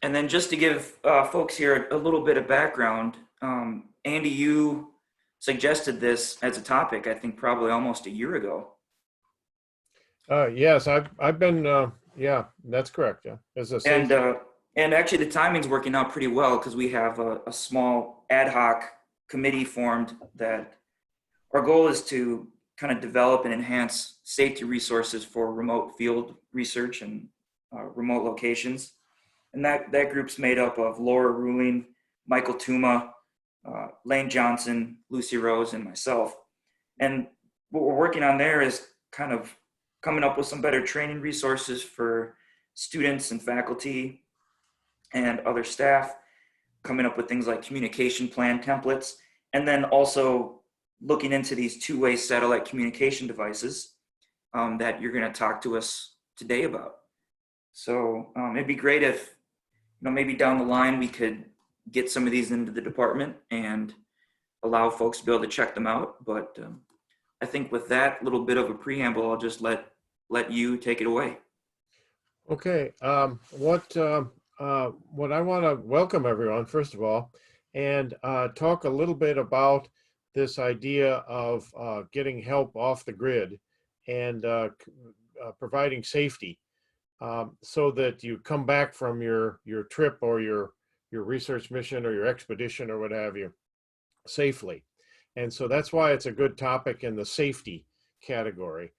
And then just to give folks here a little bit of background, Andy, you suggested this as a topic, I think probably almost a year ago. Yes, I've been yeah, that's correct. Yeah, as a And safety. actually the timing's working out pretty well because we have a small ad hoc committee formed that our goal is to kind of develop and enhance safety resources for remote field research and remote locations. And that group's made up of Laura Ruling, Michael Tuma, Lane Johnson, Lucy Rose, and myself. And what we're working on there is kind of coming up with some better training resources for students and faculty and other staff, coming up with things like communication plan templates, and then also looking into these two-way satellite communication devices that you're going to talk to us today about. So it'd be great if, maybe down the line we could get some of these into the department and allow folks to be able to check them out. But I think with that little bit of a preamble, I'll just let you take it away. Okay, what I want to welcome everyone first of all, and talk a little bit about this idea of getting help off the grid and providing safety, so that you come back from your trip or your research mission or your expedition or what have you safely. And so that's why it's a good topic in the safety category.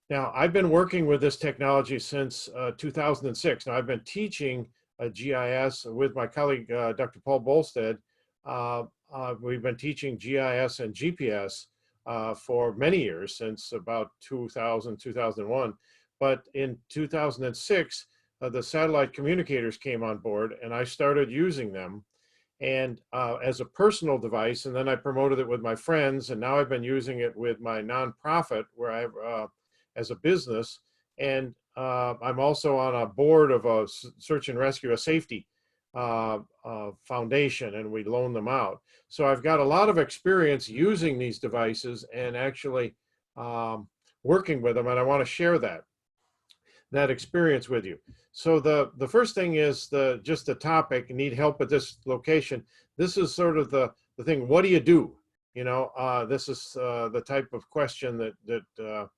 Now, I've been working with this technology since 2006. Now, I've been teaching GIS with my colleague, Dr. Paul Bolstead. We've been teaching GIS and GPS for many years, since about 2000, 2001. But in 2006, the satellite communicators came on board, and I started using them and as a personal device, and then I promoted it with my friends, and now I've been using it with my nonprofit where I have as a business, and I'm also on a board of a search and rescue, a safety foundation, and we loan them out. So I've got a lot of experience using these devices and actually working with them, and I want to share that experience with you. So the first thing is just the topic, need help at this location. This is sort of the thing, what do you do? This is the type of question that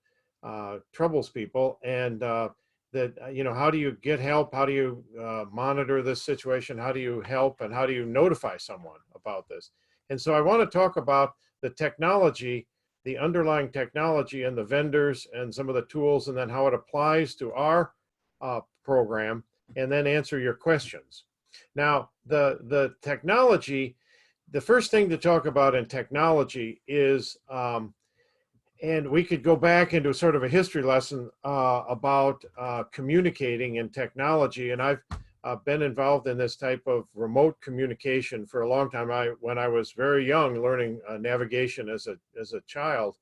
troubles people, and how do you get help? How do you monitor this situation? How do you help, and how do you notify someone about this? And so I want to talk about the technology, the underlying technology, and the vendors and some of the tools, and then how it applies to our program, and then answer your questions. Now, the technology, the first thing to talk about in technology is, and we could go back into sort of a history lesson about communicating and technology. And I've been involved in this type of remote communication for a long time. When I was very young, learning navigation as a child,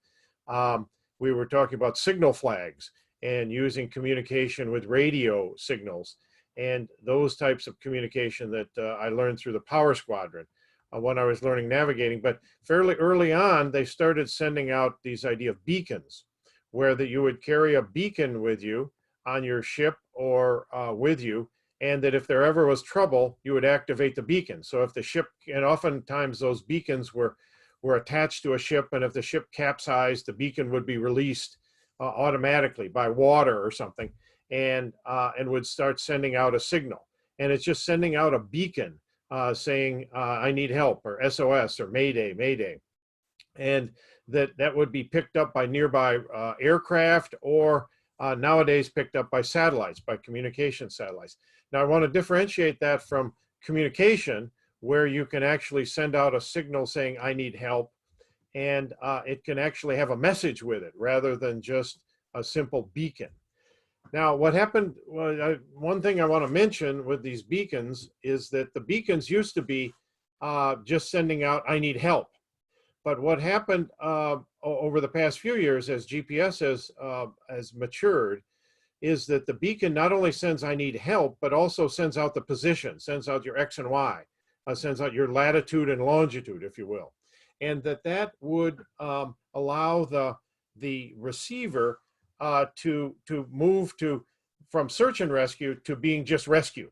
we were talking about signal flags and using communication with radio signals, and those types of communication that I learned through the power squadron when I was learning navigating. But fairly early on, they started sending out these idea of beacons, where that you would carry a beacon with you on your ship or with you, and that if there ever was trouble, you would activate the beacon. So if the ship, and oftentimes those beacons were attached to a ship, and if the ship capsized, the beacon would be released automatically by water or something, and would start sending out a signal. And it's just sending out a beacon saying, I need help, or SOS, or Mayday, Mayday. And that would be picked up by nearby aircraft, or nowadays picked up by satellites, by communication satellites. Now, I want to differentiate that from communication, where you can actually send out a signal saying, I need help, and it can actually have a message with it rather than just a simple beacon. Now, what happened, one thing I want to mention with these beacons is that the beacons used to be just sending out, I need help. But what happened over the past few years as GPS has matured is that the beacon not only sends I need help, but also sends out the position, sends out your X and Y, sends out your latitude and longitude, if you will. And that would allow the receiver to move from search and rescue to being just rescue.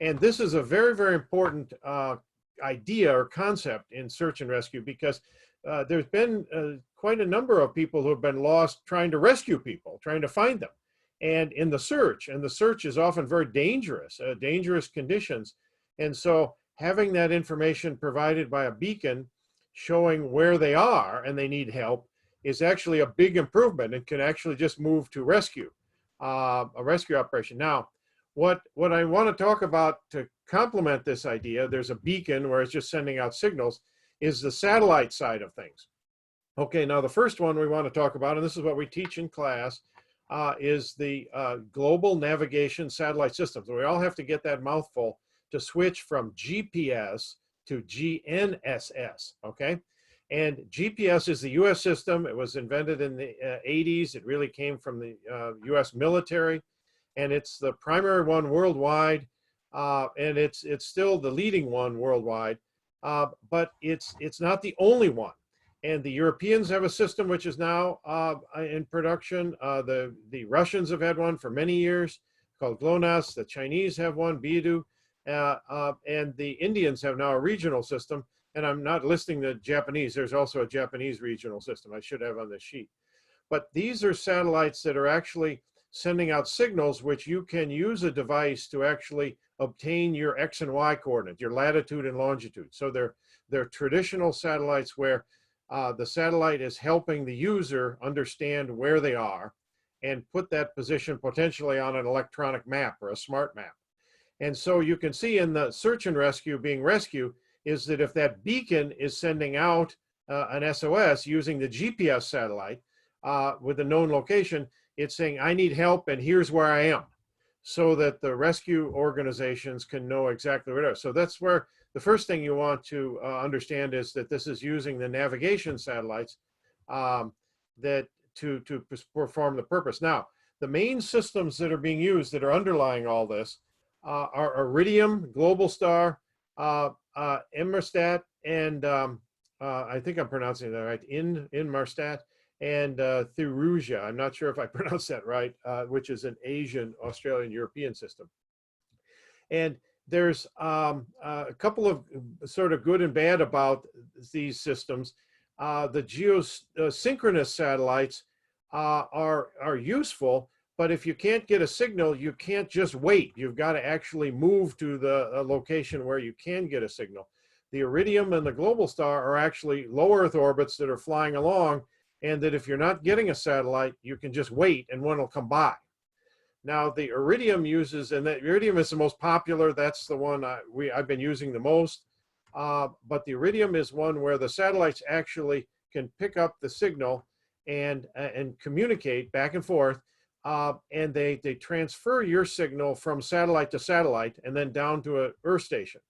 And this is a very, very important idea or concept in search and rescue, because there's been quite a number of people who have been lost trying to rescue people, trying to find them. And in the search, is often very dangerous, dangerous conditions. And so having that information provided by a beacon showing where they are and they need help is actually a big improvement and can actually just move to rescue, a rescue operation. Now, what I want to talk about to complement this idea, there's a beacon where it's just sending out signals, is the satellite side of things. Okay, now the first one we want to talk about, and this is what we teach in class, is the global navigation satellite systems. We all have to get that mouthful to switch from GPS to GNSS, okay? And GPS is the US system. It was invented in the 80s. It really came from the US military, and it's the primary one worldwide, and it's still the leading one worldwide, but it's not the only one. And the Europeans have a system which is now in production. The Russians have had one for many years called GLONASS. The Chinese have one, Beidou, and the Indians have now a regional system. And I'm not listing the Japanese. There's also a Japanese regional system I should have on this sheet. But these are satellites that are actually sending out signals which you can use a device to actually obtain your X and Y coordinates, your latitude and longitude. So they're traditional satellites where the satellite is helping the user understand where they are and put that position potentially on an electronic map or a smart map. And so you can see in the search and rescue being rescue is that if that beacon is sending out an SOS using the GPS satellite with a known location, it's saying, I need help and here's where I am, so that the rescue organizations can know exactly where it is. So that's where the first thing you want to understand is that this is using the navigation satellites that to perform the purpose. Now, the main systems that are being used that are underlying all this are Iridium, Globalstar, Inmarsat, and I think I'm pronouncing that right, Inmarsat, and Thiruja. I'm not sure if I pronounced that right, which is an Asian, Australian, European system. And there's a couple of sort of good and bad about these systems. The geosynchronous satellites are useful, but if you can't get a signal, you can't just wait. You've got to actually move to the location where you can get a signal. The Iridium and the Globalstar are actually low Earth orbits that are flying along, and that if you're not getting a satellite, you can just wait and one will come by. Now the Iridium uses, and that Iridium is the most popular, that's the one I've been using the most, but the Iridium is one where the satellites actually can pick up the signal and communicate back and forth, and they transfer your signal from satellite to satellite and then down to an Earth station.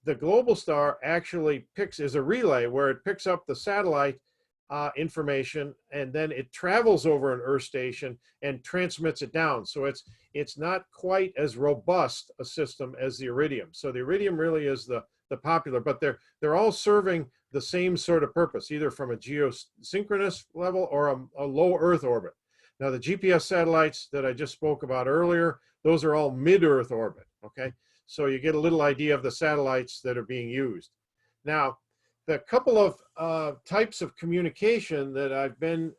The Globalstar actually is a relay where it picks up the satellite information and then it travels over an Earth station and transmits it down. So it's not quite as robust a system as the Iridium. So the Iridium really is the popular, but they're all serving the same sort of purpose, either from a geosynchronous level or a low Earth orbit. Now the GPS satellites that I just spoke about earlier, those are all mid-Earth orbit, okay? So you get a little idea of the satellites that are being used. Now, the couple of types of communication that I've been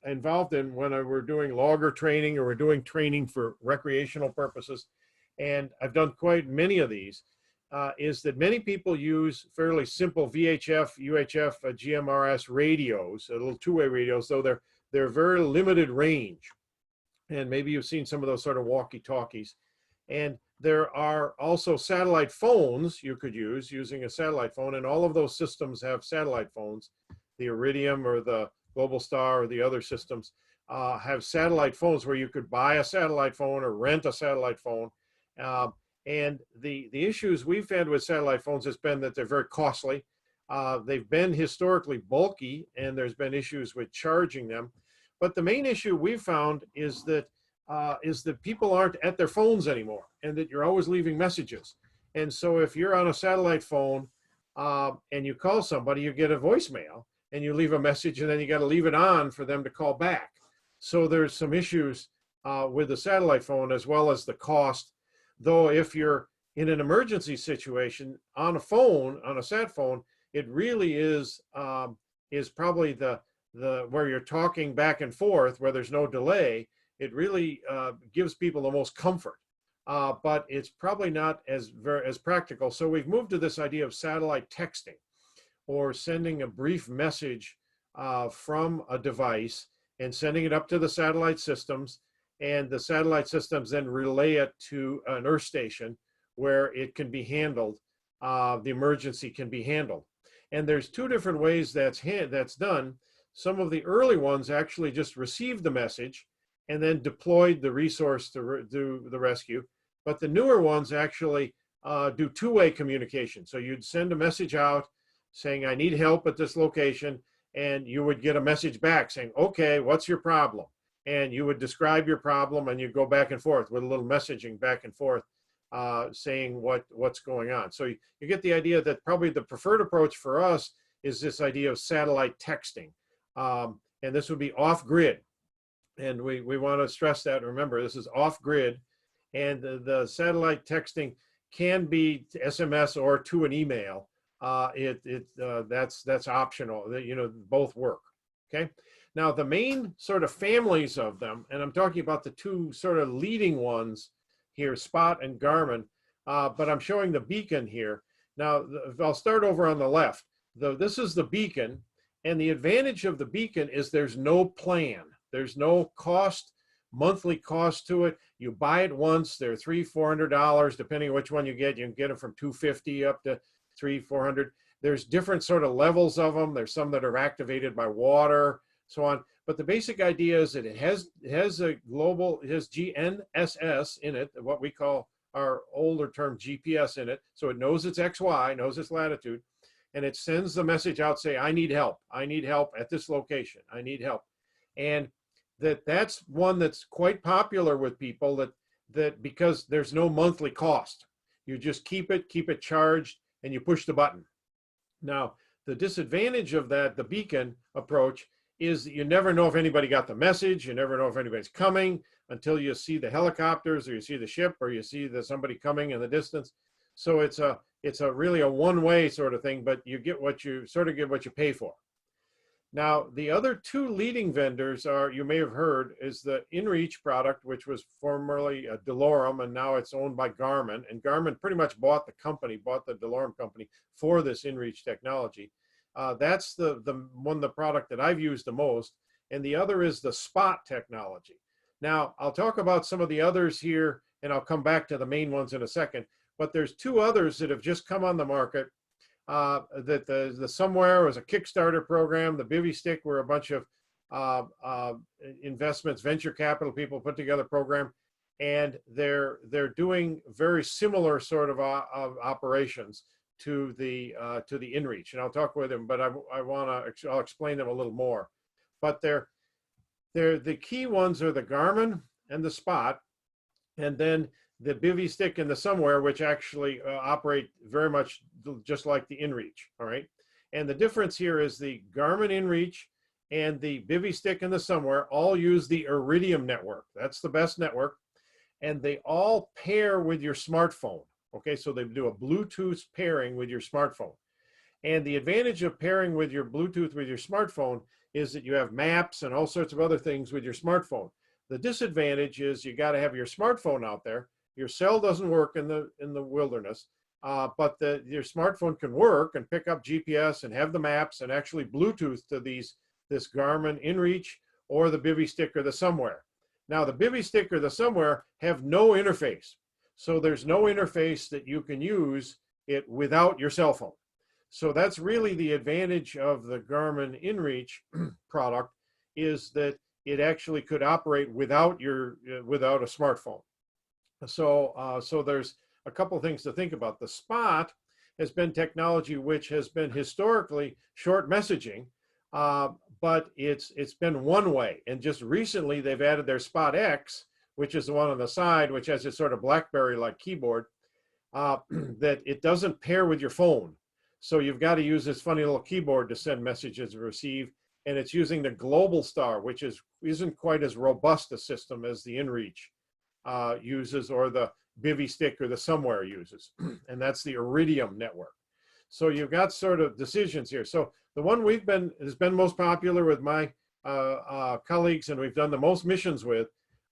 involved in when we're doing logger training or we're doing training for recreational purposes, and I've done quite many of these, is that many people use fairly simple VHF, UHF, GMRS radios, little two-way radios, though they're very limited range. And maybe you've seen some of those sort of walkie-talkies. And there are also satellite phones you could use using a satellite phone, and all of those systems have satellite phones. The Iridium or the Globalstar or the other systems have satellite phones where you could buy a satellite phone or rent a satellite phone. And the issues we've had with satellite phones has been that they're very costly. They've been historically bulky, and there's been issues with charging them. But the main issue we've found is that people aren't at their phones anymore, and that you're always leaving messages. And so if you're on a satellite phone and you call somebody, you get a voicemail and you leave a message, and then you got to leave it on for them to call back. So there's some issues with the satellite phone, as well as the cost. Though if you're in an emergency situation on a phone, on a sat phone, it really is probably the where you're talking back and forth, where there's no delay. It really gives people the most comfort, but it's probably not as practical. So we've moved to this idea of satellite texting, or sending a brief message from a device and sending it up to the satellite systems, and the satellite systems then relay it to an earth station where it can be handled. The emergency can be handled. And there's two different ways that's done. Some of the early ones actually just received the message and then deployed the resource to do the rescue. But the newer ones actually do two-way communication. So you'd send a message out saying, I need help at this location, and you would get a message back saying, okay, what's your problem? And you would describe your problem, and you go back and forth with a little messaging back and forth, saying what's going on. So you get the idea that probably the preferred approach for us is this idea of satellite texting. And this would be off-grid. And we want to stress that. Remember, this is off-grid. And the satellite texting can be SMS or to an email. That's optional. You know, both work. Okay. Now the main sort of families of them, and I'm talking about the two sort of leading ones here, Spot and Garmin, but I'm showing the beacon here. Now I'll start over on the left. This is the beacon, and the advantage of the beacon is there's no plan. There's no cost, monthly cost to it. You buy it once. They're $300-400 depending on which one you get. You can get them from $250 up to $300-400. There's different sort of levels of them. There's some that are activated by water, so on. But the basic idea is that it has a global, it has GNSS in it, what we call our older term GPS in it. So it knows its XY, knows its latitude, and it sends the message out, say, I need help at this location, I need help. And that's one that's quite popular with people, that because there's no monthly cost. You just keep it charged, and you push the button. Now, the disadvantage of that, the beacon approach, is that you never know if anybody got the message. You never know if anybody's coming until you see the helicopters, or you see the ship, or you see somebody coming in the distance. So it's really a one-way sort of thing, but you get what you pay for. Now, the other two leading vendors are, you may have heard, is the Inreach product, which was formerly Delorum, and now it's owned by Garmin. And Garmin pretty much bought the Delorum company for this Inreach technology. That's the product that I've used the most. And the other is the Spot technology. Now, I'll talk about some of the others here, and I'll come back to the main ones in a second. But there's two others that have just come on the market. That the Somewhere was a Kickstarter program. The Bivy Stick were a bunch of investments, venture capital people put together a program, and they're doing very similar sort of operations to the Inreach. And I'll talk with them, but I'll explain them a little more. But the key ones are the Garmin and the Spot, and then the Bivy Stick and the Somewhere, which actually operate very much just like the Inreach, all right? And the difference here is the Garmin Inreach and the Bivy Stick and the Somewhere all use the Iridium network. That's the best network. And they all pair with your smartphone, okay? So they do a Bluetooth pairing with your smartphone. And the advantage of pairing with your Bluetooth with your smartphone is that you have maps and all sorts of other things with your smartphone. The disadvantage is you got to have your smartphone out there. Your cell doesn't work in the wilderness, but your smartphone can work and pick up GPS and have the maps and actually Bluetooth to this Garmin Inreach or the Bivy Stick or the Somewhere. Now, the Bivy Stick or the Somewhere have no interface. So there's no interface that you can use it without your cell phone. So that's really the advantage of the Garmin Inreach product, is that it actually could operate without a smartphone. So there's a couple things to think about. The Spot has been technology which has been historically short messaging, but it's been one way. And just recently they've added their Spot X, which is the one on the side, which has this sort of BlackBerry-like keyboard, that it doesn't pair with your phone. So you've got to use this funny little keyboard to send messages and receive. And it's using the Global Star, which isn't quite as robust a system as the Inreach uses, or the bivy stick or the somewhere uses, and that's the Iridium network. So you've got sort of decisions here. So the one has been most popular with my colleagues, and we've done the most missions with,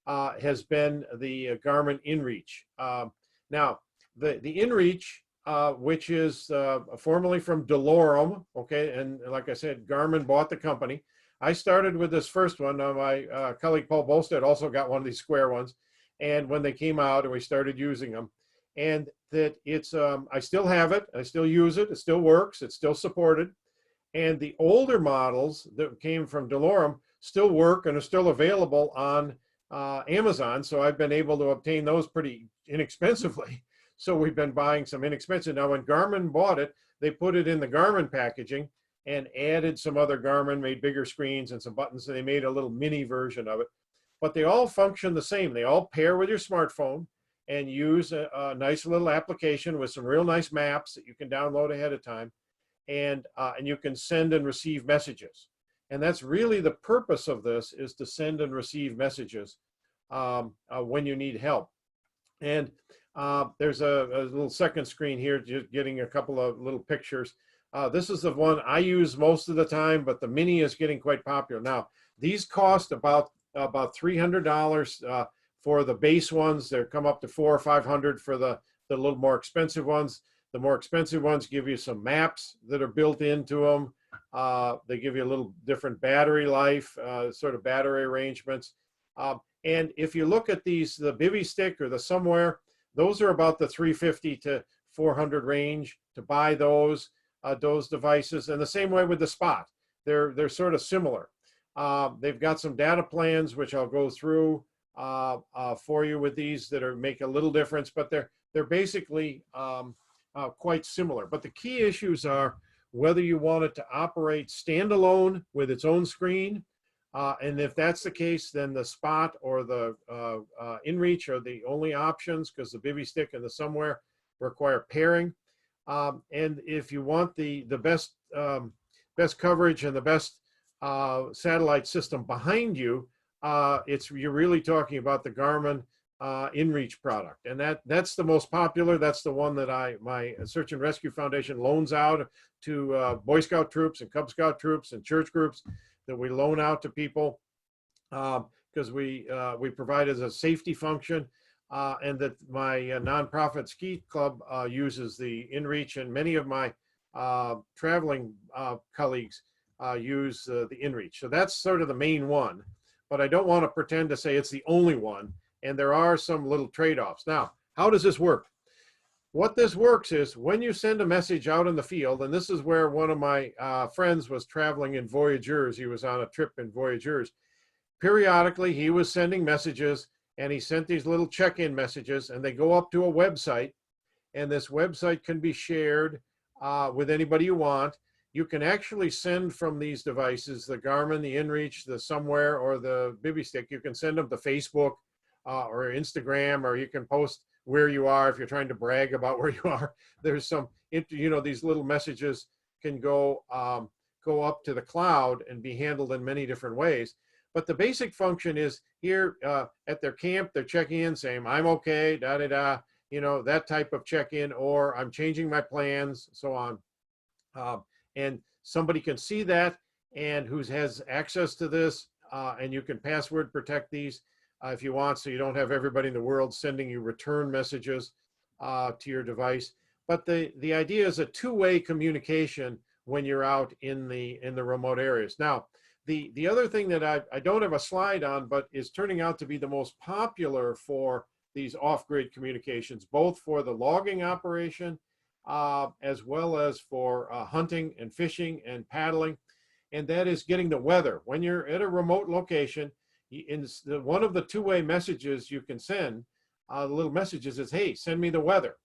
has been the Garmin Inreach. Now, the Inreach, which is formerly from DeLorme, okay, and like I said, Garmin bought the company. I started with this first one. My colleague Paul Bolstead also got one of these square ones, and when they came out and we started using them, and that it's, I still have it, I still use it, it still works, it's still supported. And the older models that came from DeLorme still work and are still available on Amazon. So I've been able to obtain those pretty inexpensively. So we've been buying some inexpensive. Now, when Garmin bought it, they put it in the Garmin packaging and added some other Garmin, made bigger screens and some buttons. So they made a little mini version of it. But they all function the same. They all pair with your smartphone and use a nice little application with some real nice maps that you can download ahead of time. And you can send and receive messages. And that's really the purpose of this, is to send and receive messages when you need help. And there's a little second screen here, just getting a couple of little pictures. This is the one I use most of the time, but the Mini is getting quite popular. Now, these cost about $300 for the base ones. They come up to $400 or $500 for the little more expensive ones. The more expensive ones give you some maps that are built into them. They give you a little different battery life, sort of battery arrangements. And if you look at these, the bivy stick or the somewhere, those are about the 350 to 400 range to buy those devices. And the same way with the Spot, they're sort of similar. They've got some data plans, which I'll go through for you with these that make a little difference, but they're basically quite similar. But the key issues are whether you want it to operate standalone with its own screen, and if that's the case, then the Spot or the Inreach are the only options, because the bivy stick and the somewhere require pairing. And if you want the best best coverage and the best satellite system behind you, you're really talking about the Garmin Inreach product, and that's the most popular. That's the one that my Search and Rescue Foundation loans out to Boy Scout troops and Cub Scout troops and church groups, that we loan out to people because we provide as a safety function, and that my nonprofit ski club uses the Inreach, and many of my traveling colleagues use the Inreach. So that's sort of the main one, but I don't want to pretend to say it's the only one. And there are some little trade-offs. Now, how does this work? What this works is when you send a message out in the field, and this is where one of my friends was traveling in Voyageurs. He was on a trip in Voyageurs. Periodically, he was sending messages, and he sent these little check-in messages, and they go up to a website, and this website can be shared with anybody you want. You can actually send from these devices, the Garmin, the Inreach, the somewhere, or the bivy stick. You can send them to Facebook, or Instagram, or you can post where you are if you're trying to brag about where you are. There's some, these little messages can go up to the cloud and be handled in many different ways. But the basic function is here at their camp, they're checking in, saying, I'm okay, da-da-da, that type of check-in, or I'm changing my plans, so on. And somebody can see that, and who has access to this, and you can password protect these if you want, so you don't have everybody in the world sending you return messages to your device. But the idea is a two-way communication when you're out in the remote areas. Now, the other thing that I don't have a slide on, but is turning out to be the most popular for these off-grid communications, both for the logging operation as well as for hunting and fishing and paddling, and that is getting the weather. When you're at a remote location, one of the two-way messages you can send, little messages, is, hey, send me the weather.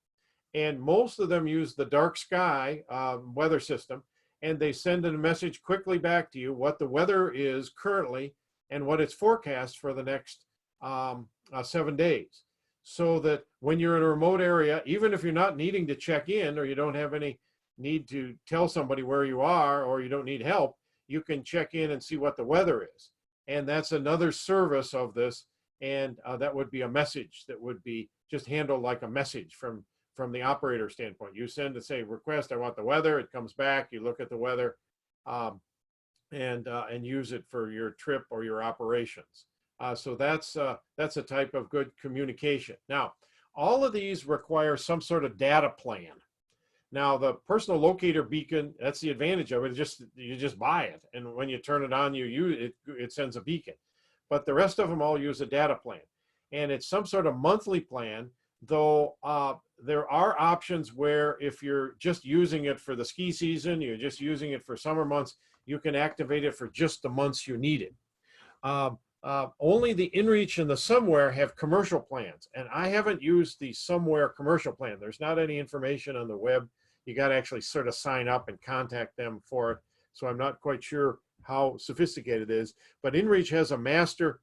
And most of them use the dark sky weather system, and they send a message quickly back to you what the weather is currently and what it's forecast for the next 7 days. So that when you're in a remote area, even if you're not needing to check in, or you don't have any need to tell somebody where you are, or you don't need help, you can check in and see what the weather is. And that's another service of this, and that would be a message that would be just handled like a message from the operator standpoint. You send to say request, I want the weather. It comes back. You look at the weather, and use it for your trip or your operations. So that's a type of good communication. Now, all of these require some sort of data plan. Now, the personal locator beacon, that's the advantage of it. You just buy it, and when you turn it on, you use it. It sends a beacon. But the rest of them all use a data plan, and it's some sort of monthly plan. Though there are options where if you're just using it for the ski season, you're just using it for summer months, you can activate it for just the months you need it. Only the Inreach and the Somewhere have commercial plans, and I haven't used the Somewhere commercial plan. There's not any information on the web. You got to actually sort of sign up and contact them for it. So I'm not quite sure how sophisticated it is. But Inreach has a master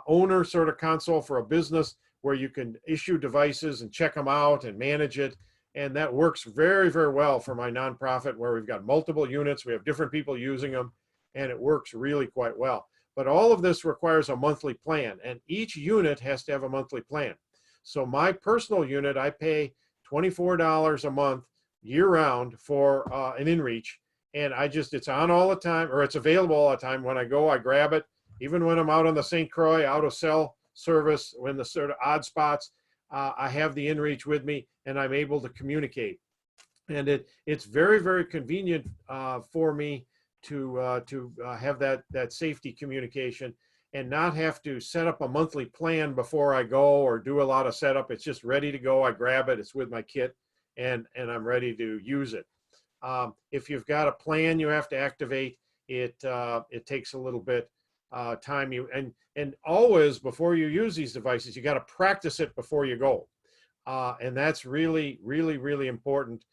owner sort of console for a business where you can issue devices and check them out and manage it. And that works very, very well for my nonprofit where we've got multiple units. We have different people using them, and it works really quite well. But all of this requires a monthly plan, and each unit has to have a monthly plan. So my personal unit, I pay $24 a month year-round for an Inreach, and it's on all the time, or it's available all the time. When I go, I grab it. Even when I'm out on the St. Croix, out of cell service, when the sort of odd spots, I have the Inreach with me, and I'm able to communicate. And it's very, very convenient for me to have that safety communication and not have to set up a monthly plan before I go or do a lot of setup. It's just ready to go. I grab it. It's with my kit, and I'm ready to use it. If you've got a plan you have to activate, it takes a little bit time. And always before you use these devices, you got to practice it before you go, and that's really, really, really important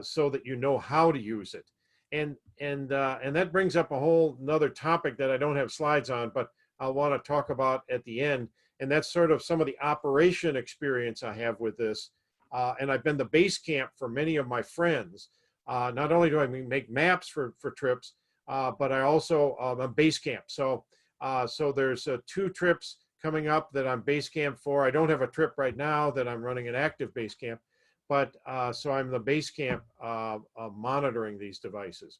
so that you know how to use it. And that brings up a whole another topic that I don't have slides on, but I want to talk about at the end. And that's sort of some of the operation experience I have with this. And I've been the base camp for many of my friends. Not only do I make maps for trips, but I also am a base camp. So there's 2 trips coming up that I'm base camp for. I don't have a trip right now that I'm running an active base camp. But so I'm the base camp monitoring these devices.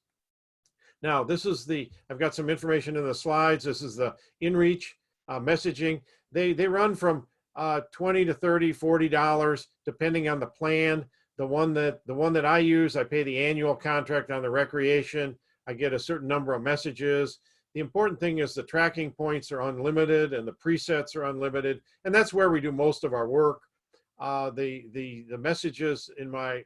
Now, I've got some information in the slides. This is the Inreach messaging. They run from $20 to $30, $40, depending on the plan. The one that I use, I pay the annual contract on the recreation. I get a certain number of messages. The important thing is the tracking points are unlimited and the presets are unlimited. And that's where we do most of our work. The messages in my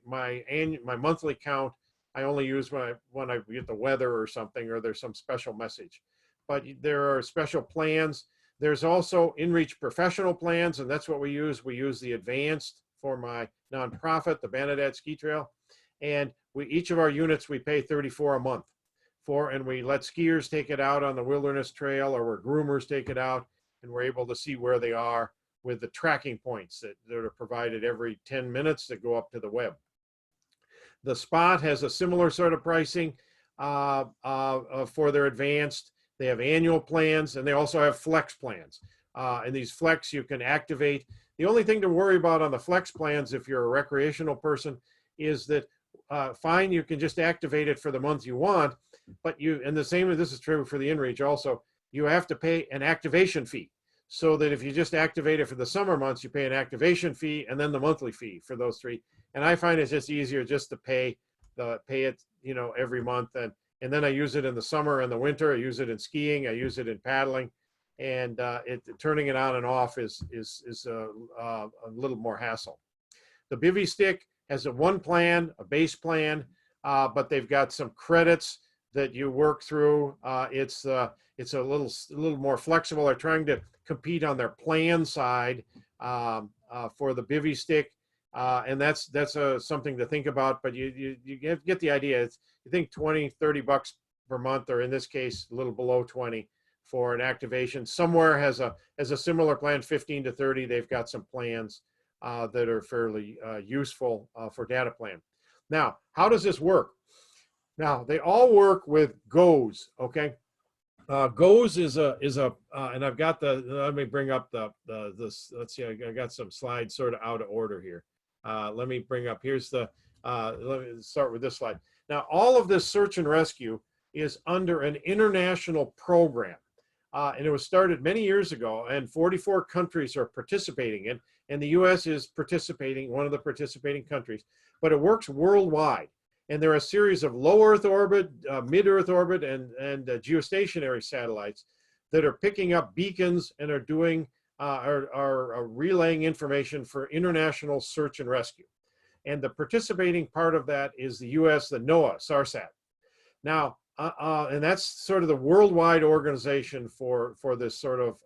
monthly count, I only use when I get the weather or something, or there's some special message. But there are special plans. There's also Inreach professional plans, and that's what we use. We use the advanced for my nonprofit, the Banadad Ski Trail. And each of our units, we pay $34 a month for, and we let skiers take it out on the wilderness trail, or where groomers take it out, and we're able to see where they are with the tracking points that are provided every 10 minutes that go up to the web. The Spot has a similar sort of pricing for their advanced. They have annual plans, and they also have flex plans. And these flex you can activate. The only thing to worry about on the flex plans, if you're a recreational person, is that fine, you can just activate it for the month you want, but this is true for the Inreach also, you have to pay an activation fee. So that if you just activate it for the summer months, you pay an activation fee and then the monthly fee for those 3. And I find it's just easier just to pay it, every month. And then I use it in the summer and the winter. I use it in skiing. I use it in paddling. And turning it on and off is a little more hassle. The Bivy Stick has one plan, a base plan, but they've got some credits that you work through. It's a little more flexible. They're trying to compete on their plan side for the Bivy Stick, and that's something to think about. But you get the idea. You think $20-$30 per month, or in this case, a little below 20 for an activation. Somewhere has a similar plan, 15 to 30. They've got some plans that are fairly useful for data plan. Now, how does this work? Now, they all work with GOES, okay? GOES is and I've got let me bring up this, let's see, I got some slides sort of out of order here. Let me bring up, here's let me start with this slide. Now, all of this search and rescue is under an international program. And it was started many years ago, and 44 countries are participating in, and the US is participating, one of the participating countries, but it works worldwide. And there are a series of low Earth orbit, mid-Earth orbit, and geostationary satellites that are picking up beacons and are doing, are relaying information for international search and rescue. And the participating part of that is the US, the NOAA, SARSAT. Now, and that's sort of the worldwide organization for this sort of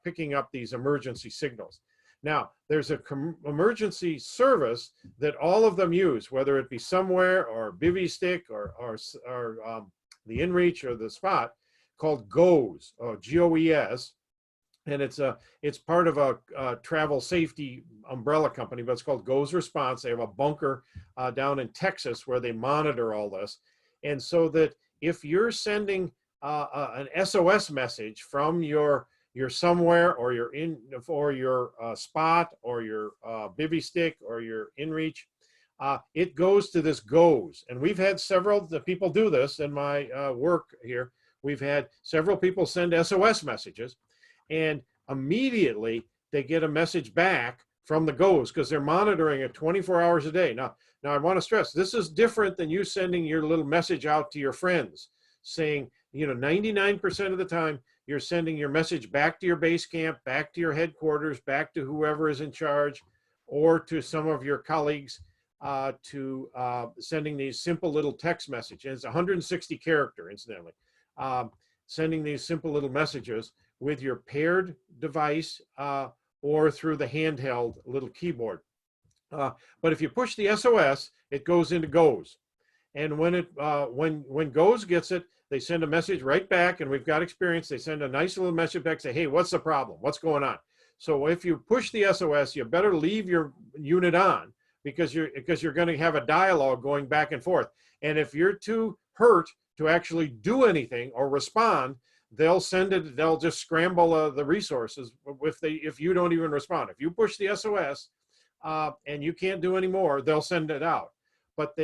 picking up these emergency signals. Now, there's a emergency service that all of them use, whether it be somewhere or Bivy Stick or the Inreach or the Spot, called GOES, or GOES. And it's part of a travel safety umbrella company, but it's called GOES Response. They have a bunker down in Texas where they monitor all this. And so that if you're sending an SOS message from your somewhere or your Spot or your Bivy Stick or your Inreach, it goes to this GOES. And we've had several people do this in my work here. We've had several people send SOS messages, and immediately they get a message back from the GOES because they're monitoring it 24 hours a day. Now I want to stress, this is different than you sending your little message out to your friends saying, 99% of the time, you're sending your message back to your base camp, back to your headquarters, back to whoever is in charge, or to some of your colleagues, to sending these simple little text messages. And it's 160 character, incidentally. Sending these simple little messages with your paired device or through the handheld little keyboard. But if you push the SOS, it goes into GOES. And when GOES gets it, they send a message right back, and we've got experience. They send a nice little message back, say, hey, what's the problem? What's going on? So if you push the SOS, you better leave your unit on because you're going to have a dialogue going back and forth. And if you're too hurt to actually do anything or respond, they'll just scramble the resources if you don't even respond. If you push the SOS and you can't do any more, they'll send it out. But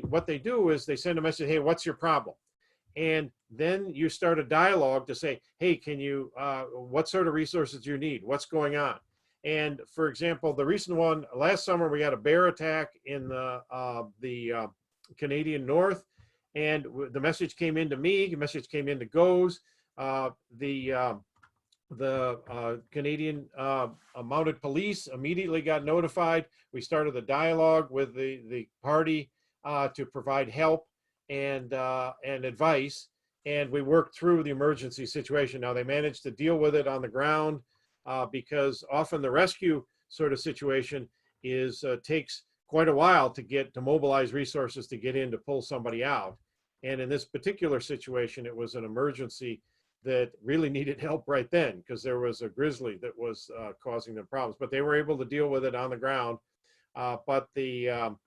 what they do is they send a message, hey, what's your problem? And then you start a dialogue to say, hey, can you, what sort of resources do you need? What's going on? And for example, the recent one, last summer, we had a bear attack in the Canadian North. And the message came into me, the message came into GOES. The Canadian mounted police immediately got notified. We started the dialogue with the party to provide help and advice, and we worked through the emergency situation. Now they managed to deal with it on the ground because often the rescue sort of situation takes quite a while to mobilize resources to get in to pull somebody out. And in this particular situation, it was an emergency that really needed help right then because there was a grizzly that was causing them problems. But they were able to deal with it on the ground. But the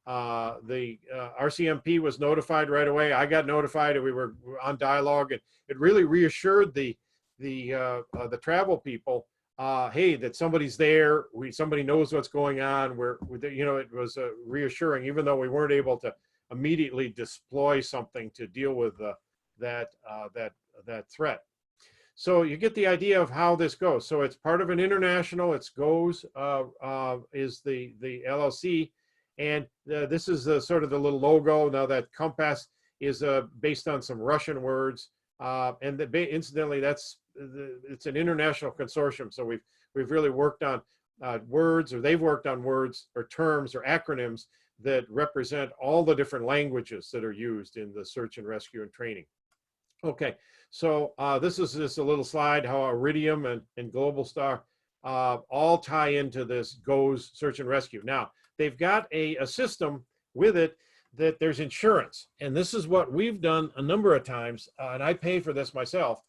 RCMP was notified right away. I got notified, and we were on dialogue, and it really reassured the travel people, hey, that somebody's there. Somebody knows what's going on. It was reassuring, even though we weren't able to immediately deploy something to deal with that threat. So you get the idea of how this goes. So it's part of an international. It's GOES is the LLC. And this is sort of the little logo. Now that compass is based on some Russian words, and incidentally, it's an international consortium. So we've really worked on words, or they've worked on words or terms or acronyms that represent all the different languages that are used in the search and rescue and training. Okay, so this is just a little slide how Iridium and Global Star all tie into this GOES search and rescue. Now, they've got a system with it that there's insurance. And this is what we've done a number of times, and I pay for this myself,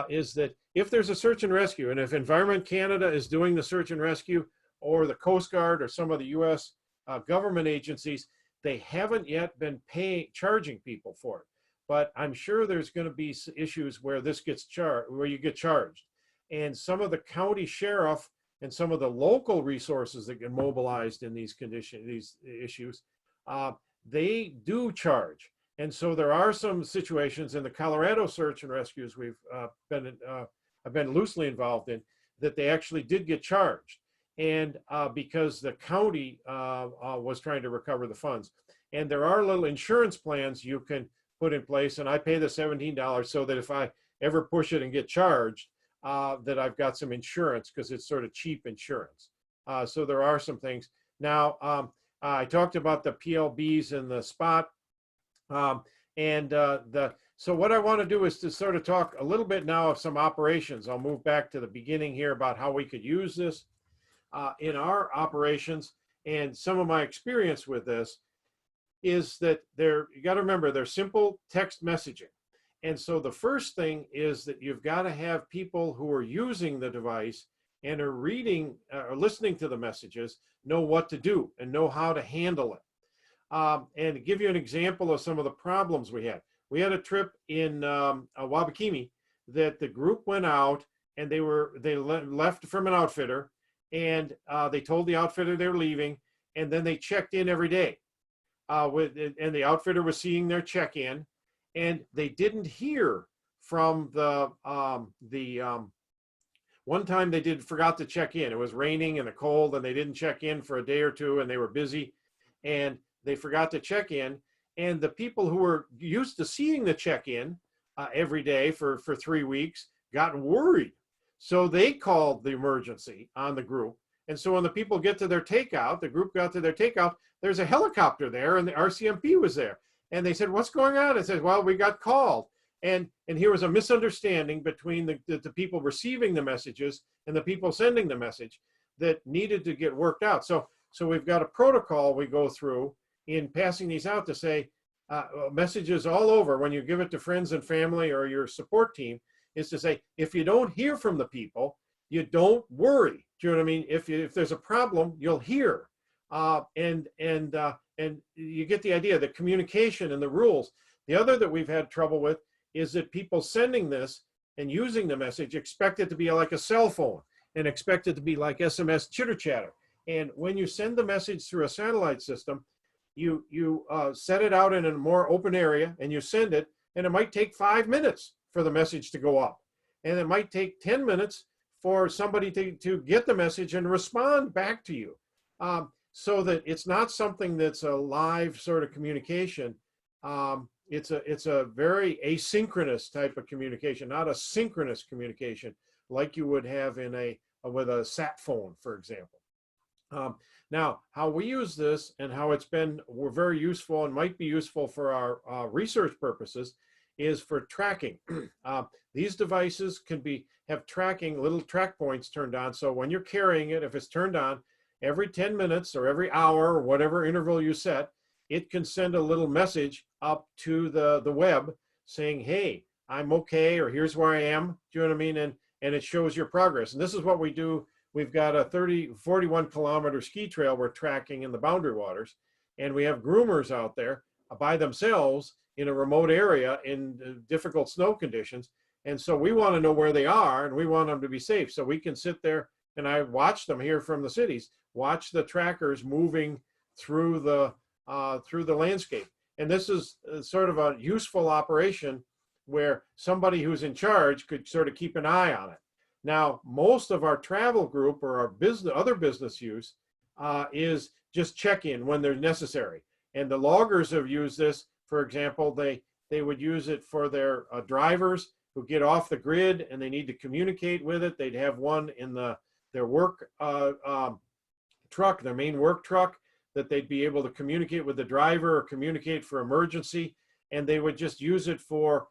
is that if there's a search and rescue, and if Environment Canada is doing the search and rescue, or the Coast Guard or some of the US government agencies, they haven't yet been charging people for it. but I'm sure there's going to be issues where this gets charged, where you get charged. And some of the county sheriff and some of the local resources that get mobilized in these these issues, they do charge. And so there are some situations in the Colorado search and rescues I've been loosely involved in, that they actually did get charged. And because the county was trying to recover the funds. And there are little insurance plans you can put in place, and I pay the $17 so that if I ever push it and get charged, that I've got some insurance, because it's sort of cheap insurance. So there are some things. Now, I talked about the PLBs and the spot. So what I want to do is to sort of talk a little bit now of some operations. I'll move back to the beginning here about how we could use this in our operations. And some of my experience with this is that you got to remember, they're simple text messaging. And so the first thing is that you've got to have people who are using the device and are reading or listening to the messages know what to do and know how to handle it. And to give you an example of some of the problems we had a trip in Wabakimi that the group went out, and they left from an outfitter, and they told the outfitter they were leaving, and then they checked in every day. And the outfitter was seeing their check-in, and they didn't hear from one time they forgot to check in. It was raining and cold, and they didn't check in for a day or two, and they were busy, and they forgot to check in. And the people who were used to seeing the check-in every day for 3 weeks got worried. So they called the emergency on the group. And so when the people get to their takeout, the group got to their takeout, there's a helicopter there, and the RCMP was there. And they said, "What's going on?" It says, "Well, we got called." And here was a misunderstanding between the people receiving the messages and the people sending the message that needed to get worked out. So we've got a protocol we go through in passing these out to say, messages all over when you give it to friends and family or your support team, is to say, if you don't hear from the people, you don't worry. Do you know what I mean? If there's a problem, you'll hear. And you get the idea, the communication and the rules. The other that we've had trouble with is that people sending this and using the message expect it to be like a cell phone and expect it to be like SMS chitter chatter. And when you send the message through a satellite system, you set it out in a more open area and you send it, and it might take 5 minutes for the message to go up. And it might take 10 minutes for somebody to get the message and respond back to you. So that it's not something that's a live sort of communication. It's a very asynchronous type of communication, not a synchronous communication like you would have with a sat phone, for example. Now, how we use this and how we're very useful and might be useful for our research purposes is for tracking. These devices have tracking, little track points turned on. So when you're carrying it, if it's turned on, every 10 minutes or every hour or whatever interval you set, it can send a little message up to the web saying, "Hey, I'm okay," or "Here's where I am." Do you know what I mean? And it shows your progress. And this is what we do. We've got a 41 kilometer ski trail we're tracking in the Boundary Waters. And we have groomers out there by themselves in a remote area in difficult snow conditions. And so we want to know where they are, and we want them to be safe. So we can sit there, and I watch them here from the cities, watch the trackers moving through the landscape. And this is sort of a useful operation where somebody who's in charge could sort of keep an eye on it. Now, most of our travel group or our other business use is just check-in when they're necessary. And the loggers have used this. For example, they would use it for their drivers who get off the grid and they need to communicate with it. They'd have one in their work truck, their main work truck, that they'd be able to communicate with the driver or communicate for emergency. And they would just use it for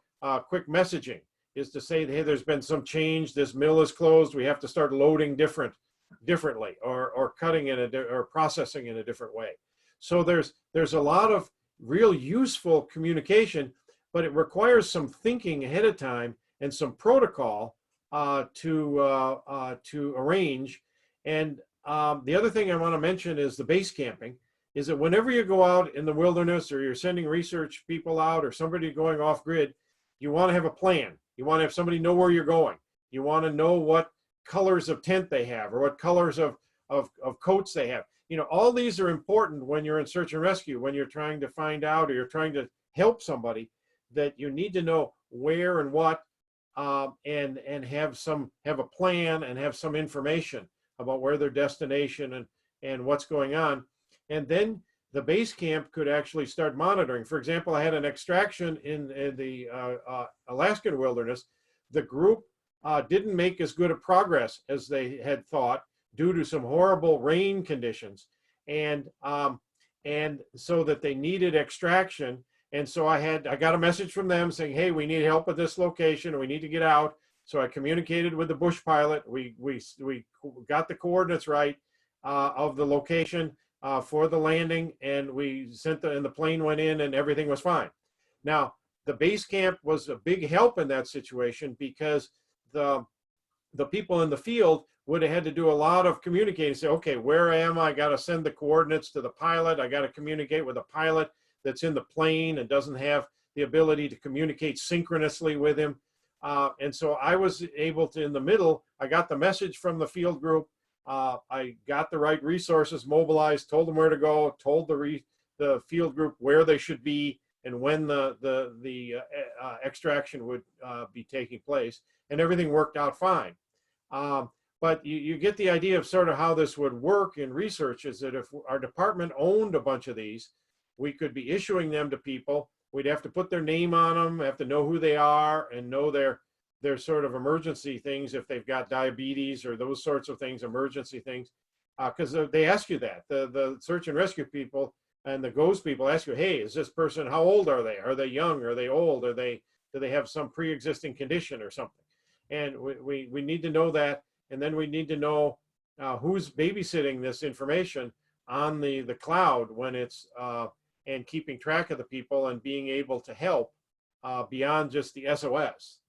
quick messaging, is to say, "Hey, there's been some change. This mill is closed. We have to start loading differently, or cutting or processing in a different way." So there's a lot of real useful communication, but it requires some thinking ahead of time and some protocol to arrange. And the other thing I want to mention is the base camping. is that whenever you go out in the wilderness or you're sending research people out or somebody going off grid, you want to have a plan. You want to have somebody know where you're going. You want to know what colors of tent they have or what colors of coats they have. You know, all these are important when you're in search and rescue, when you're trying to find out or you're trying to help somebody, that you need to know where and what, and have a plan and have some information about where their destination and what's going on. And then the base camp could actually start monitoring. For example, I had an extraction in the Alaskan wilderness. The group didn't make as good a progress as they had thought due to some horrible rain conditions, and so that they needed extraction. And so I got a message from them saying, hey, we need help at this location. We need to get out. So I communicated with the bush pilot. We got the coordinates right of the location for the landing, and we sent and the plane went in and everything was fine. Now, the base camp was a big help in that situation because the people in the field would have had to do a lot of communicating, say, okay, where am I? I got to send the coordinates to the pilot. I got to communicate with a pilot that's in the plane and doesn't have the ability to communicate synchronously with him. And so I was able to, in the middle, I got the message from the field group. I got the right resources mobilized, told them where to go, told the field group where they should be and when the extraction would be taking place, and everything worked out fine. But you get the idea of sort of how this would work in research, is that if our department owned a bunch of these, we could be issuing them to people. We'd have to put their name on them, have to know who they are, and know their sort of emergency things, if they've got diabetes or those sorts of things, emergency things, because they ask you that. The search and rescue people and the GOES people ask you, hey, is this person, how old are they? Are they young? Are they old? Do they have some pre-existing condition or something? And we need to know that. And then we need to know who's babysitting this information on the cloud when it's, and keeping track of the people and being able to help beyond just the SOS.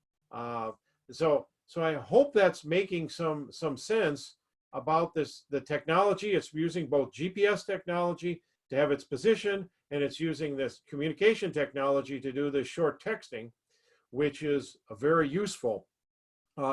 So I hope that's making some sense about the technology. It's using both GPS technology to have its position, and it's using this communication technology to do this short texting, which is very useful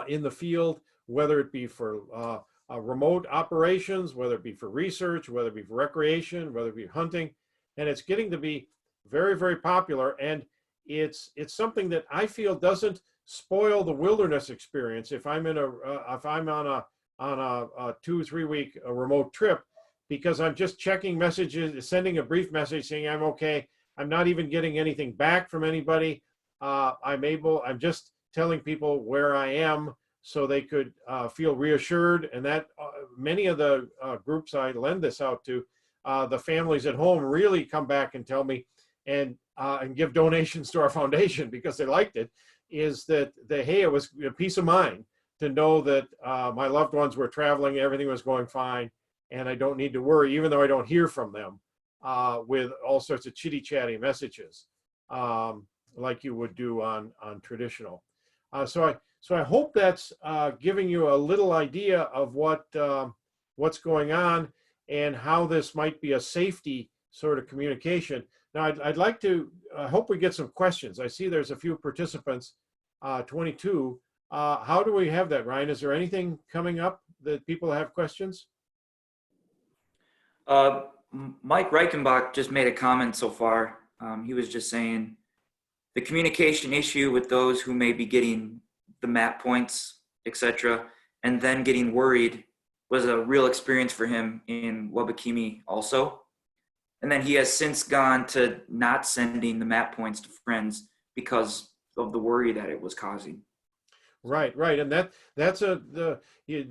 in the field, whether it be for remote operations, whether it be for research, whether it be for recreation, whether it be hunting. And it's getting to be very, very popular. And it's something that I feel doesn't spoil the wilderness experience if I'm on a 2-3 week week trip, because I'm just checking messages, sending a brief message saying I'm okay. I'm not even getting anything back from anybody. I'm just telling people where I am so they could feel reassured. And that many of the groups I lend this out to, the families at home really come back and tell me and give donations to our foundation because they liked it, is that hey, it was a peace of mind to know that my loved ones were traveling, everything was going fine, and I don't need to worry, even though I don't hear from them with all sorts of chitty-chatty messages like you would do on traditional. So I hope that's giving you a little idea of what's going on and how this might be a safety sort of communication. Now, I'd like to, I hope we get some questions. I see there's a few participants, 22. How do we have that, Ryan? Is there anything coming up that people have questions? Mike Reichenbach just made a comment so far. He was just saying the communication issue with those who may be getting the map points, etc., and then getting worried was a real experience for him in Wabakimi also. And then he has since gone to not sending the map points to friends because of the worry that it was causing. Right. And that's the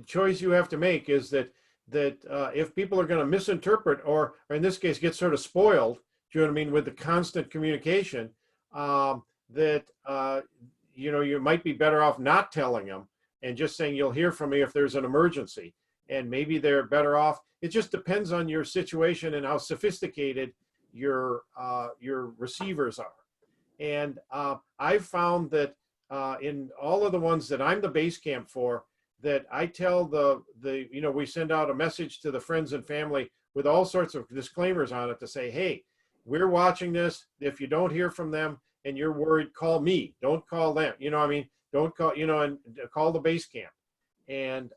choice you have to make, is that if people are going to misinterpret, or in this case get sort of spoiled, do you know what I mean, with the constant communication, that you might be better off not telling them and just saying you'll hear from me if there's an emergency. And maybe they're better off. It just depends on your situation and how sophisticated your receivers are. And I've found that in all of the ones that I'm the base camp for, that I tell we send out a message to the friends and family with all sorts of disclaimers on it to say, hey, we're watching this. If you don't hear from them and you're worried, call me. Don't call them. You know what I mean? Don't call, and call the base camp. And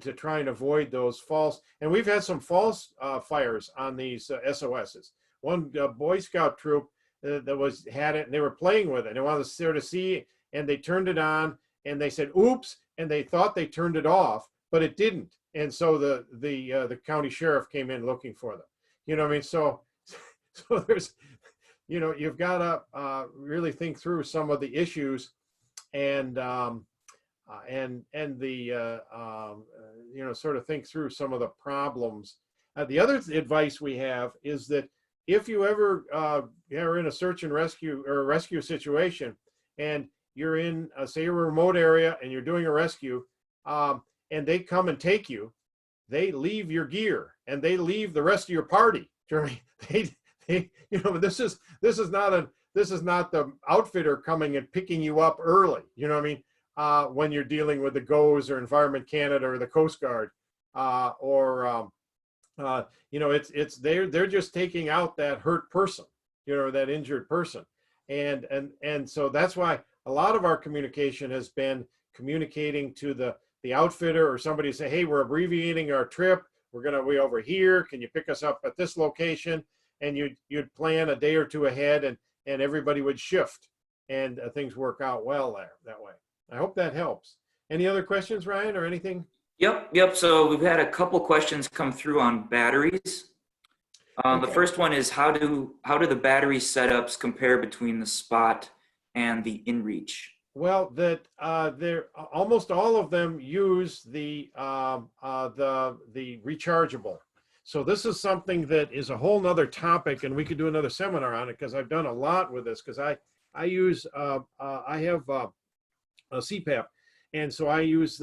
to try and avoid those false, and we've had some false fires on these SOSs. One Boy Scout troop that had it, and they were playing with it. They wanted to sort of see, and they turned it on, and they said, "Oops!" and they thought they turned it off, but it didn't. And so the county sheriff came in looking for them. You know what I mean? So there's, you've got to really think through some of the issues, and sort of think through some of the problems. The other advice we have is that if you ever are in a search and rescue or a rescue situation, and you're in, say, a remote area and you're doing a rescue, and they come and take you, they leave your gear and they leave the rest of your party. This is not the outfitter coming and picking you up early. You know what I mean? When you're dealing with the GOES or Environment Canada or the Coast Guard, they're just taking out that hurt person, that injured person, and so that's why a lot of our communication has been communicating to the outfitter or somebody say, hey, we're abbreviating our trip. We're gonna be over here. Can you pick us up at this location? And you'd plan a day or two ahead, and everybody would shift, and things work out well that way. I hope that helps. Any other questions, Ryan, or anything? Yep. So we've had a couple questions come through on batteries. Okay. The first one is how do the battery setups compare between the Spot and the Inreach? Well, they're almost all of them use the rechargeable. So this is something that is a whole nother topic, and we could do another seminar on it because I've done a lot with this. Because I have a CPAP, and so I use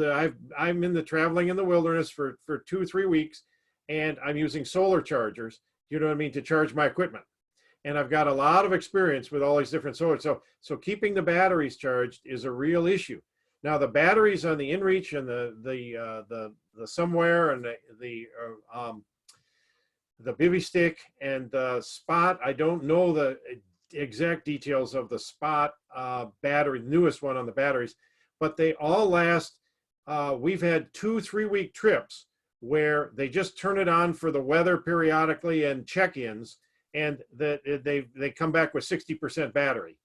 I'm in the traveling in the wilderness for 2 or 3 weeks, and I'm using solar chargers. You know what I mean, to charge my equipment. And I've got a lot of experience with all these different solar. So keeping the batteries charged is a real issue. Now the batteries on the Inreach and the Somewhere and the Bivy Stick and the Spot, I don't know the exact details of the Spot battery, newest one on the batteries, but they all last. We've had 2-3 week trips where they just turn it on for the weather periodically and check-ins, and that they come back with 60% battery.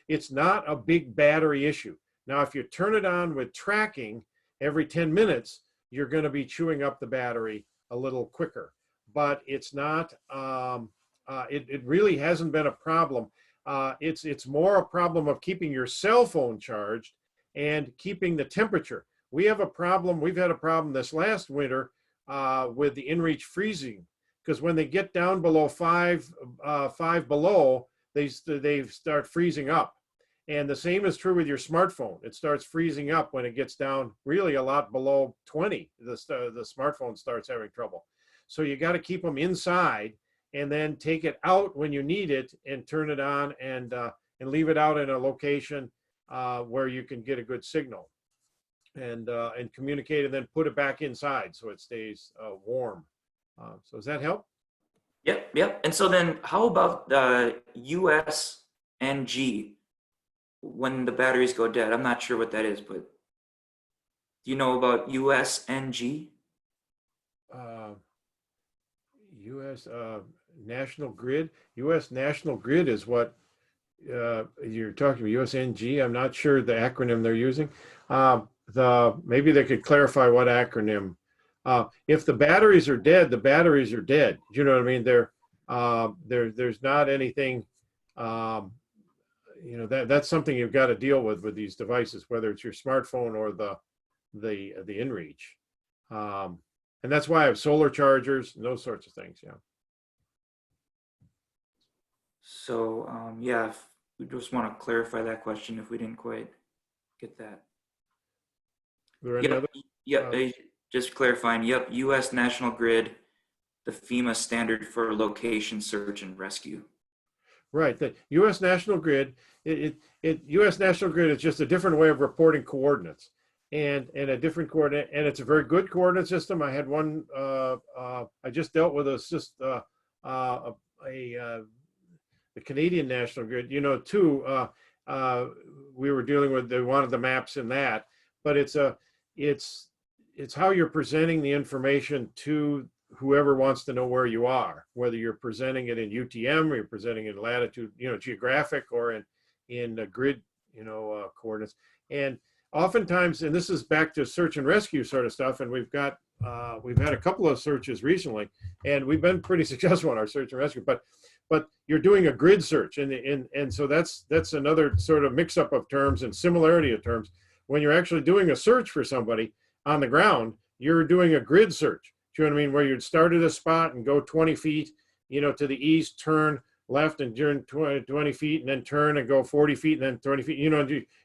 It's not a big battery issue. Now, if you turn it on with tracking every 10 minutes, you're going to be chewing up the battery a little quicker. But it's not. It really hasn't been a problem. It's more a problem of keeping your cell phone charged and keeping the temperature. We've had a problem this last winter with the Inreach freezing, because when they get down below five below, they start freezing up. And the same is true with your smartphone. It starts freezing up when it gets down really a lot below 20. The smartphone starts having trouble. So you got to keep them inside and then take it out when you need it and turn it on and leave it out in a location where you can get a good signal and communicate, and then put it back inside so it stays warm. So does that help? Yep. And so then how about the USNG when the batteries go dead? I'm not sure what that is, but do you know about USNG? U.S. National Grid. U.S. National Grid is what you're talking about. USNG. I'm not sure the acronym they're using. Maybe they could clarify what acronym. If the batteries are dead, the batteries are dead. You know what I mean? There's not anything. That's something you've got to deal with these devices, whether it's your smartphone or the Inreach. And that's why I have solar chargers and those sorts of things. Yeah. So if we just want to clarify that question if we didn't quite get that. Are there any other? Just clarifying. Yep, U.S. National Grid, the FEMA standard for location search and rescue. Right. The U.S. National Grid. U.S. National Grid is just a different way of reporting coordinates. and a different coordinate, and it's a very good coordinate system. I had one. I just dealt with the Canadian National Grid. You know, too. We were dealing with. They wanted the maps in that, but it's how you're presenting the information to whoever wants to know where you are, whether you're presenting it in UTM or you're presenting it in latitude, geographic, or in grid, coordinates. And oftentimes, and this is back to search and rescue sort of stuff, and we've had a couple of searches recently, and we've been pretty successful in our search and rescue, but you're doing a grid search, and so that's another sort of mix up of terms and similarity of terms. When you're actually doing a search for somebody on the ground, you're doing a grid search. Do you know what I mean? Where you'd start at a spot and go 20 feet, to the east, turn left and turn 20 feet, and then turn and go 40 feet, and then 20 feet.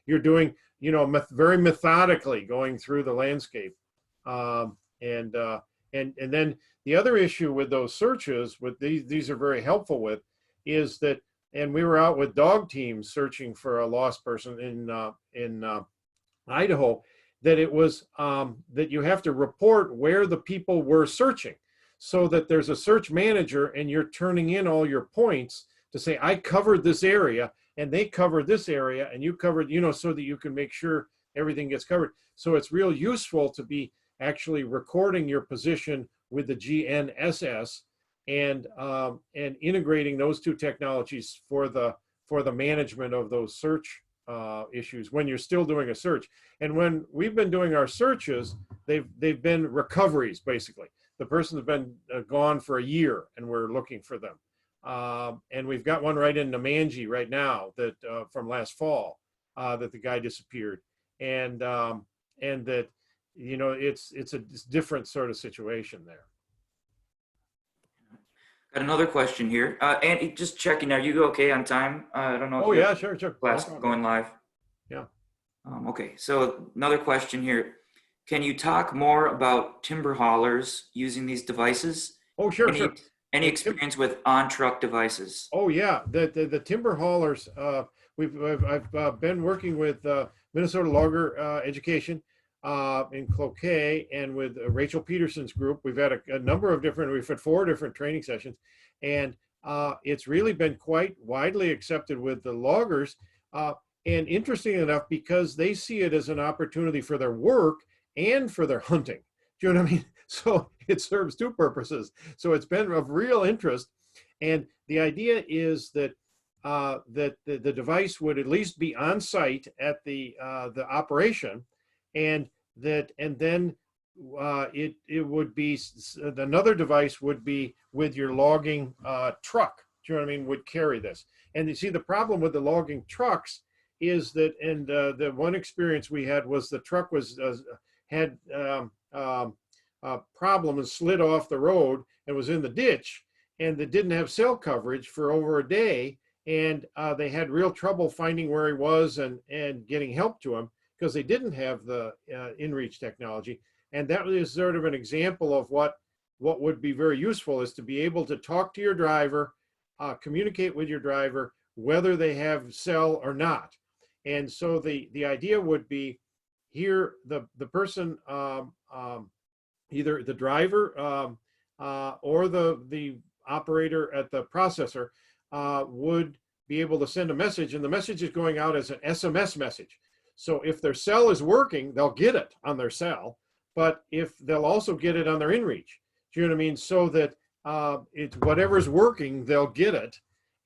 You're doing, very methodically going through the landscape. And then the other issue with those searches, with these are very helpful with, is that, and we were out with dog teams searching for a lost person in Idaho, that it was that you have to report where the people were searching, so that there's a search manager and you're turning in all your points to say, I covered this area and they covered this area and you covered, so that you can make sure everything gets covered. So it's real useful to be actually recording your position with the GNSS and integrating those two technologies for the management of those search issues when you're still doing a search. And when we've been doing our searches, they've been recoveries, basically. The person has been gone for a year and we're looking for them. And we've got one right in Namanji right now that from last fall that the guy disappeared. And that, it's a different sort of situation there. Got another question here. Andy, just checking, are you okay on time? I don't know if Oh, you yeah, have sure. class going live. Yeah. Okay, so another question here. Can you talk more about timber haulers using these devices? Oh, sure. Any experience with on-truck devices? Oh, yeah. The timber haulers, I've been working with Minnesota Logger Education in Cloquet, and with Rachel Peterson's group. We've had a number of we've had 4 different training sessions, and it's really been quite widely accepted with the loggers. And interesting enough, because they see it as an opportunity for their work and for their hunting. Do you know what I mean? So it serves 2 purposes. So it's been of real interest. And the idea is that the device would at least be on site at the operation, and then it would be, another device would be with your logging truck. Do you know what I mean? Would carry this. And you see, the problem with the logging trucks is that, and the one experience we had was the truck had a problem and slid off the road and was in the ditch, and they didn't have cell coverage for over a day, and they had real trouble finding where he was and getting help to him, because they didn't have the Inreach technology. And that is sort of an example of what would be very useful, is to be able to talk to your driver, communicate with your driver, whether they have cell or not. And so the idea would be, here the person, either the driver or the operator at the processor would be able to send a message, and the message is going out as an SMS message. So if their cell is working, they'll get it on their cell, but if they'll also get it on their Inreach. Do you know what I mean? So that it's whatever's working, they'll get it,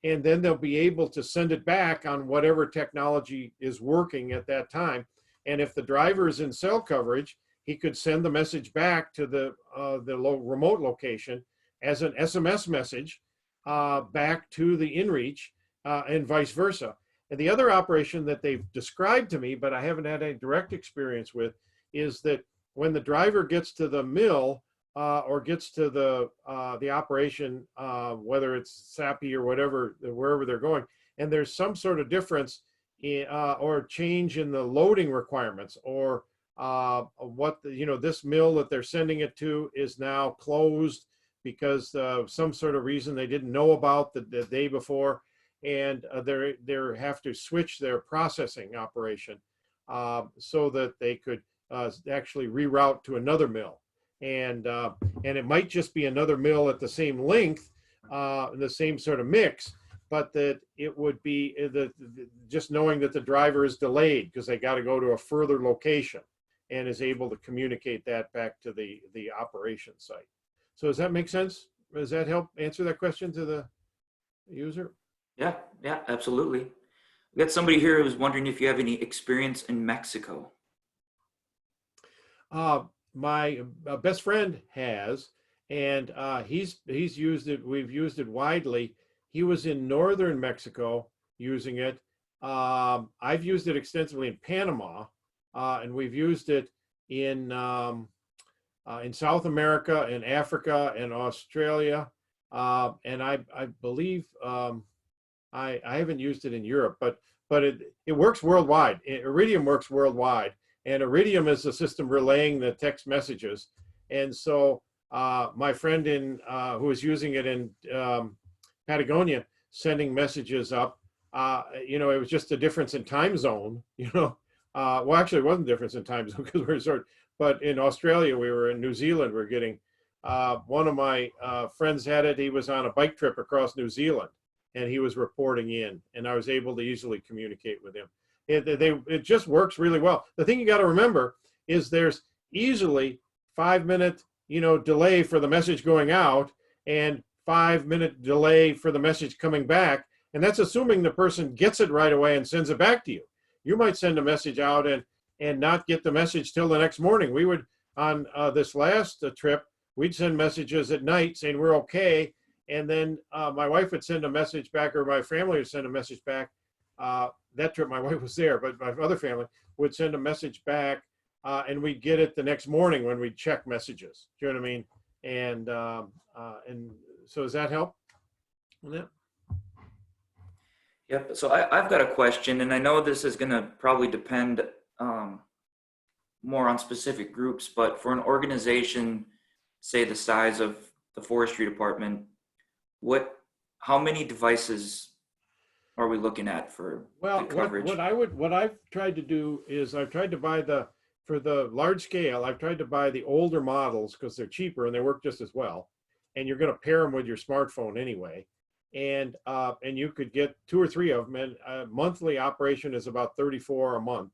and then they'll be able to send it back on whatever technology is working at that time. And if the driver is in cell coverage, he could send the message back to the remote location as an SMS message back to the Inreach, and vice versa. And the other operation that they've described to me, but I haven't had any direct experience with, is that when the driver gets to the mill or gets to the operation, whether it's Sappi or whatever, wherever they're going, and there's some sort of difference or change in the loading requirements, or what this mill that they're sending it to is now closed because of some sort of reason they didn't know about the day before, and they have to switch their processing operation so that they could actually reroute to another mill. And it might just be another mill at the same length, the same sort of mix, but that it would be just knowing that the driver is delayed because they got to go to a further location and is able to communicate that back to the operation site. So does that make sense? Does that help answer that question to the user? Yeah, yeah, absolutely. We got somebody here who's wondering if you have any experience in Mexico. My best friend has, and he's used it. We've used it widely. He was in northern Mexico using it. I've used it extensively in Panama, and we've used it in South America, in Africa, and Australia, and I believe I haven't used it in Europe, but it works worldwide. Iridium works worldwide, and Iridium is the system relaying the text messages. And so my friend who was using it in Patagonia, sending messages up, it was just a difference in time zone. Well, actually, it wasn't a difference in time zone because we were but in Australia, we were in New Zealand. We're getting one of my friends had it. He was on a bike trip across New Zealand, and he was reporting in, and I was able to easily communicate with him. It just works really well. The thing you got to remember is there's easily 5-minute, delay for the message going out and 5-minute delay for the message coming back. And that's assuming the person gets it right away and sends it back to you. You might send a message out and not get the message till the next morning. We would, on this last trip, we'd send messages at night saying we're okay. And then my wife would send a message back, or my family would send a message back. That trip, my wife was there, but my other family would send a message back, and we'd get it the next morning when we'd check messages. Do you know what I mean? And so does that help? Yeah. Yep. So I've got a question, and I know this is going to probably depend more on specific groups, but for an organization, say the size of the forestry department, how many devices are we looking at for the coverage? What I've tried to do is I've tried to buy for the large scale, I've tried to buy the older models because they're cheaper and they work just as well. And you're going to pair them with your smartphone anyway. And you could get 2 or 3 of them, and a monthly operation is about $34 a month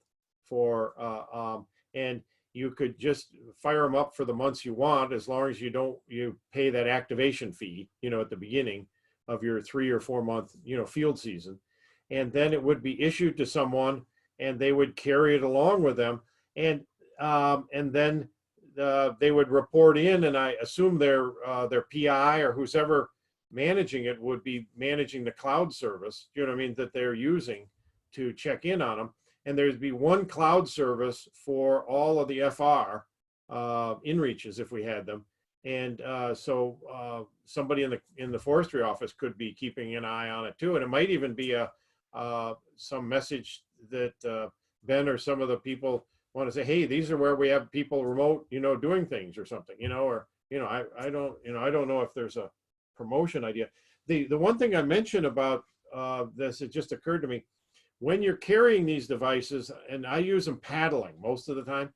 and you could just fire them up for the months you want, as long as you pay that activation fee, at the beginning of your 3 or 4 month, field season. And then it would be issued to someone and they would carry it along with them. And then they would report in, and I assume their PI or who's ever managing it would be managing the cloud service, that they're using to check in on them. And there'd be one cloud service for all of the FR Inreaches if we had them. And so somebody in the forestry office could be keeping an eye on it too. And it might even be some message that Ben or some of the people want to say, hey, these are where we have people remote, doing things or something, or, I don't know if there's a promotion idea. The one thing I mentioned about this, it just occurred to me, when you're carrying these devices, and I use them paddling most of the time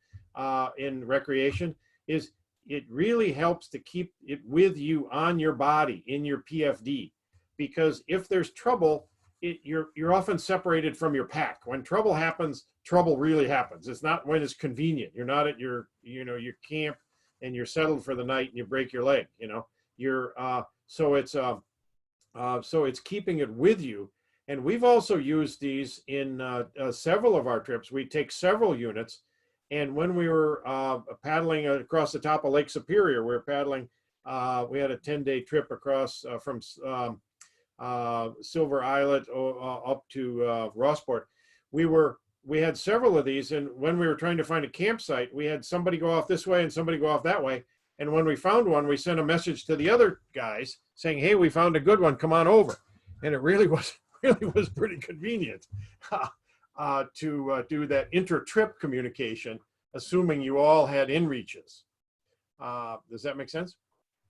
in recreation, is it really helps to keep it with you on your body in your PFD, because if there's trouble, you're often separated from your pack. When trouble happens, trouble really happens. It's not when it's convenient. You're not at your camp and you're settled for the night and you break your leg. So it's keeping it with you. And we've also used these in several of our trips. We take several units. And when we were paddling across the top of Lake Superior, we were paddling, we had a 10-day trip across from Silver Islet up to Rossport. We had several of these, and when we were trying to find a campsite, we had somebody go off this way and somebody go off that way. And when we found one, we sent a message to the other guys saying, hey, we found a good one, come on over. And it really was pretty convenient to do that inter-trip communication, assuming you all had Inreaches. Does that make sense?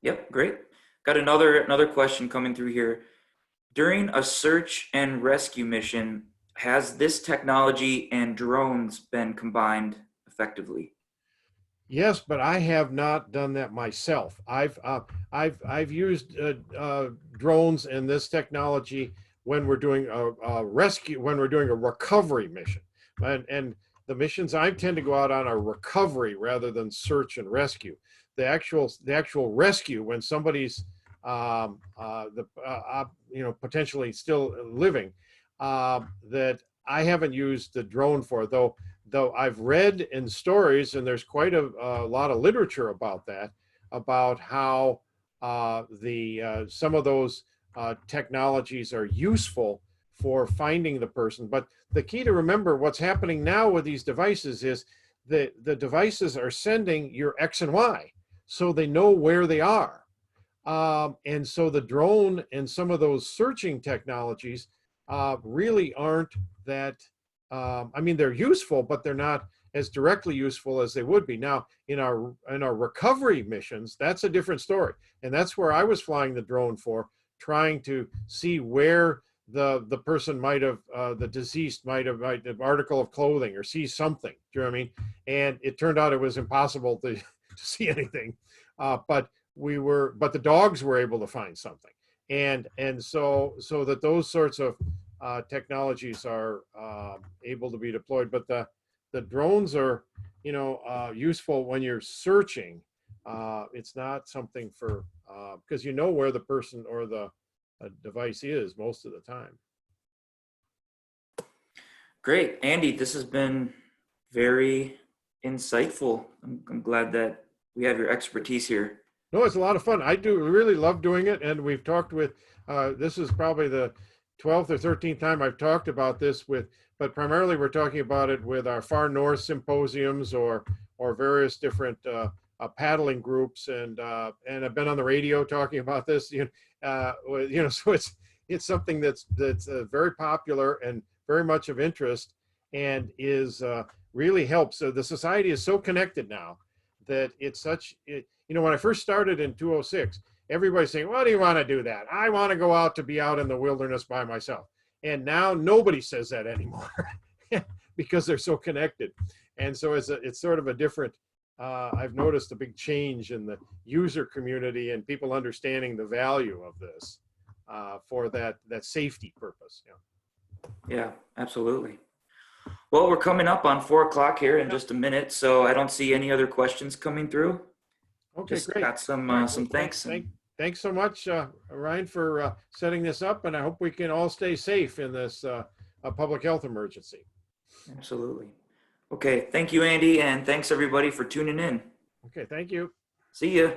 Yep, great. Got another question coming through here. During a search and rescue mission, has this technology and drones been combined effectively? Yes, but I have not done that myself. I've used drones and this technology when we're doing a rescue, when we're doing a recovery mission, and the missions I tend to go out on are recovery rather than search and rescue. The actual rescue, when somebody's potentially still living, that I haven't used the drone for, though I've read in stories, and there's quite a lot of literature about that, about how the some of those technologies are useful for finding the person. But the key to remember what's happening now with these devices is the devices are sending your X and Y, so they know where they are. And so the drone and some of those searching technologies really aren't that, I mean, they're useful, but they're not as directly useful as they would be. Now, in our recovery missions, that's a different story. And that's where I was flying the drone for, trying to see where the person might have, the deceased might have an article of clothing or see something. Do you know what I mean? And it turned out it was impossible to see anything. But the dogs were able to find something. And so that those sorts of technologies are able to be deployed. But the drones are, useful when you're searching. It's not something for, because you know where the person or the device is most of the time. Great, Andy, this has been very insightful. I'm glad that we have your expertise here. No, it's a lot of fun. I do really love doing it. And we've talked with, this is probably the 12th or 13th time I've talked about this but primarily we're talking about it with our Far North symposiums or various different paddling groups. And I've been on the radio talking about this, so it's something that's very popular and very much of interest, and is really helps. So the society is so connected now that it's when I first started in 2006, everybody's saying, "Why do you want to do that? I want to go out to be out in the wilderness by myself." And now nobody says that anymore because they're so connected. And so it's sort of a different, I've noticed a big change in the user community and people understanding the value of this for that safety purpose. Yeah, absolutely. Well, we're coming up on 4 o'clock here in just a minute, so I don't see any other questions coming through. Okay, Just great. got some All right, some well, thanks. thanks so much, Ryan, for setting this up, and I hope we can all stay safe in this public health emergency. Absolutely. Okay, thank you, Andy, and thanks everybody for tuning in. Okay, thank you. See ya.